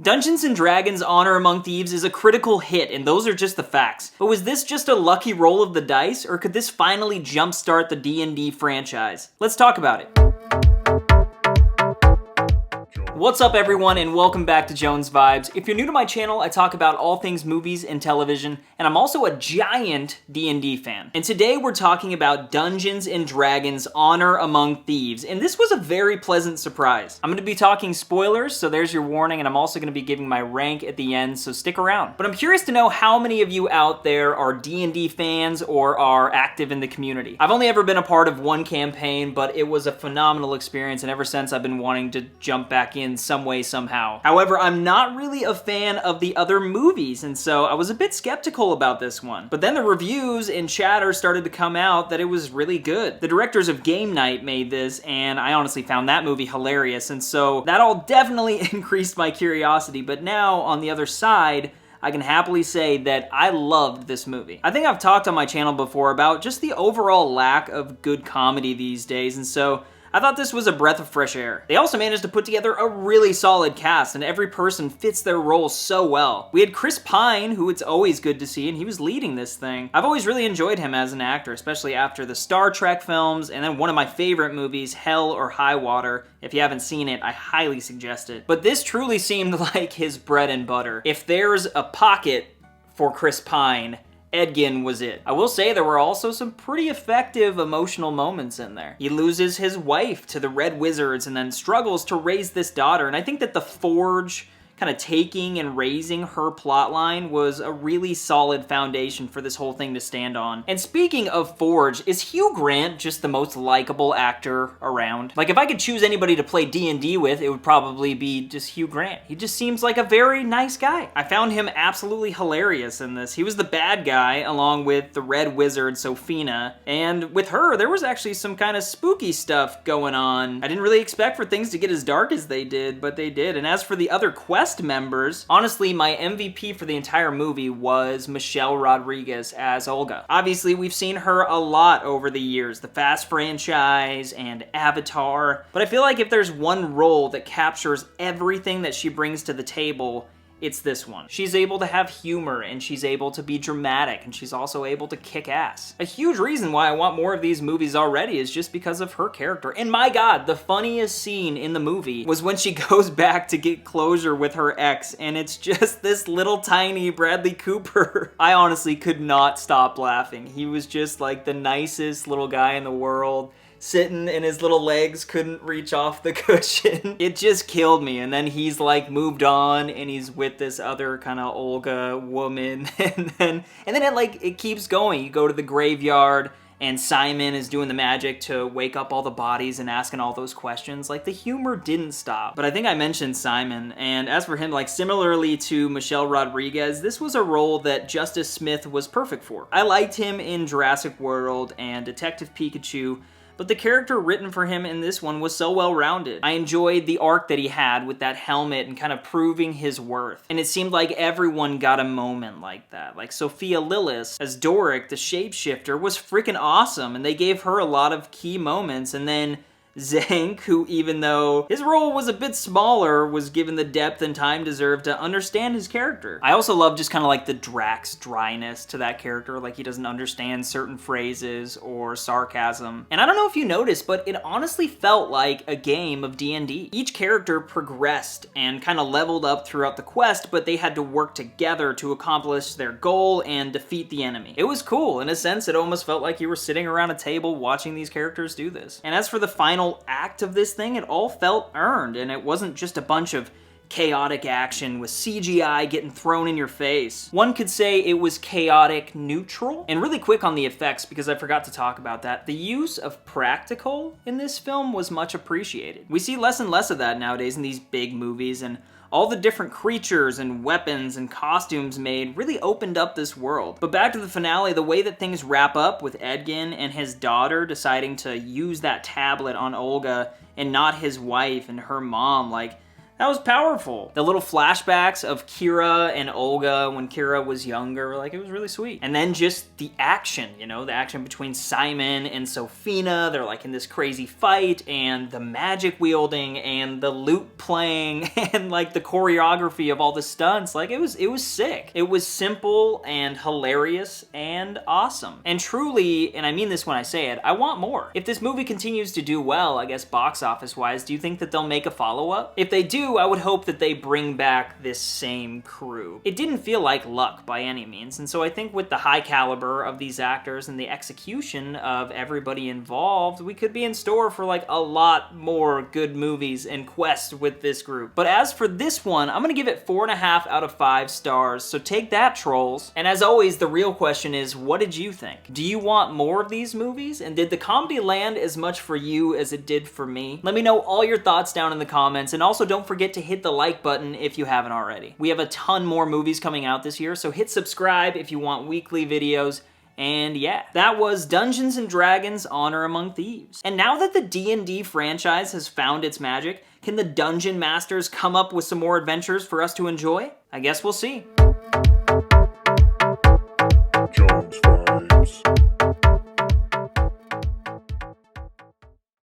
Dungeons & Dragons Honor Among Thieves is a critical hit, and those are just the facts. But was this just a lucky roll of the dice, or could this finally jumpstart the D&D franchise? Let's talk about it. What's up everyone, and welcome back to Jones Vibes. If you're new to my channel, I talk about all things movies and television, and I'm also a giant D&D fan. And today we're talking about Dungeons & Dragons Honor Among Thieves, and this was a very pleasant surprise. I'm going to be talking spoilers, so there's your warning, and I'm also going to be giving my rank at the end, so stick around. But I'm curious to know how many of you out there are D&D fans or are active in the community. I've only ever been a part of one campaign, but it was a phenomenal experience, and ever since I've been wanting to jump back in some way, somehow. However, I'm not really a fan of the other movies, and so I was a bit skeptical about this one. But then the reviews and chatter started to come out that it was really good. The directors of Game Night made this, and I honestly found that movie hilarious, and so that all definitely increased my curiosity. But now, on the other side, I can happily say that I loved this movie. I think I've talked on my channel before about just the overall lack of good comedy these days, and so I thought this was a breath of fresh air. They also managed to put together a really solid cast, and every person fits their role so well. We had Chris Pine, who it's always good to see, and he was leading this thing. I've always really enjoyed him as an actor, especially after the Star Trek films, and then one of my favorite movies, Hell or High Water. If you haven't seen it, I highly suggest it. But this truly seemed like his bread and butter. If there's a pocket for Chris Pine, Edgin was it. I will say there were also some pretty effective emotional moments in there. He loses his wife to the Red Wizards and then struggles to raise this daughter, and I think that the Forge kind of taking and raising her plotline was a really solid foundation for this whole thing to stand on. And speaking of Forge, is Hugh Grant just the most likable actor around? Like, if I could choose anybody to play D&D with, it would probably be just Hugh Grant. He just seems like a very nice guy. I found him absolutely hilarious in this. He was the bad guy along with the Red Wizard, Sophina, and with her, there was actually some kind of spooky stuff going on. I didn't really expect for things to get as dark as they did, but they did. And as for the other quest members, honestly, my MVP for the entire movie was Michelle Rodriguez as Olga. Obviously, we've seen her a lot over the years, the Fast franchise and Avatar, but I feel like if there's one role that captures everything that she brings to the table, it's this one. She's able to have humor, and she's able to be dramatic, and she's also able to kick ass. A huge reason why I want more of these movies already is just because of her character. And my god, the funniest scene in the movie was when she goes back to get closure with her ex, and it's just this little tiny Bradley Cooper. I honestly could not stop laughing. He was just like the nicest little guy in the world, sitting and his little legs couldn't reach off the cushion. It just killed me. And then he's like moved on and he's with this other kind of Olga woman. And then it keeps going. You go to the graveyard and Simon is doing the magic to wake up all the bodies and asking all those questions. Like, the humor didn't stop. But I think I mentioned Simon, and as for him, like, similarly to Michelle Rodriguez, this was a role that Justice Smith was perfect for. I liked him in Jurassic World and Detective Pikachu, but the character written for him in this one was so well-rounded. I enjoyed the arc that he had with that helmet and kind of proving his worth. And it seemed like everyone got a moment like that. Like Sophia Lillis as Doric, the shapeshifter, was freaking awesome, and they gave her a lot of key moments. And then Zank, who even though his role was a bit smaller, was given the depth and time deserved to understand his character. I also love just kind of like the Drax dryness to that character, like he doesn't understand certain phrases or sarcasm. And I don't know if you noticed, but it honestly felt like a game of D&D. Each character progressed and kind of leveled up throughout the quest, but they had to work together to accomplish their goal and defeat the enemy. It was cool. In a sense, it almost felt like you were sitting around a table watching these characters do this. And as for the final act of this thing, it all felt earned, and it wasn't just a bunch of chaotic action with CGI getting thrown in your face. One could say it was chaotic neutral. And really quick on the effects, because I forgot to talk about that, the use of practical in this film was much appreciated. We see less and less of that nowadays in these big movies, and all the different creatures and weapons and costumes made really opened up this world. But back to the finale, the way that things wrap up with Edgin and his daughter deciding to use that tablet on Olga and not his wife and her mom, like, That was powerful. The little flashbacks of Kira and Olga when Kira was younger, like, it was really sweet. And then just the action, you know, the action between Simon and Sofina. They're like in this crazy fight, and the magic wielding and the lute playing and like the choreography of all the stunts. Like, it was sick. It was simple and hilarious and awesome. And truly, and I mean this when I say it, I want more. If this movie continues to do well, I guess box office wise, do you think that they'll make a follow-up? If they do, I would hope that they bring back this same crew. It didn't feel like luck by any means, and so I think with the high caliber of these actors and the execution of everybody involved, we could be in store for like a lot more good movies and quests with this group. But as for this one, I'm gonna give it 4.5 out of 5 stars, so take that, trolls. And as always, the real question is, what did you think? Do you want more of these movies? And did the comedy land as much for you as it did for me? Let me know all your thoughts down in the comments, and also don't forget to hit the like button if you haven't already. We have a ton more movies coming out this year, so hit subscribe if you want weekly videos. And yeah, that was Dungeons & Dragons Honor Among Thieves. And now that the D&D franchise has found its magic, can the Dungeon Masters come up with some more adventures for us to enjoy? I guess we'll see.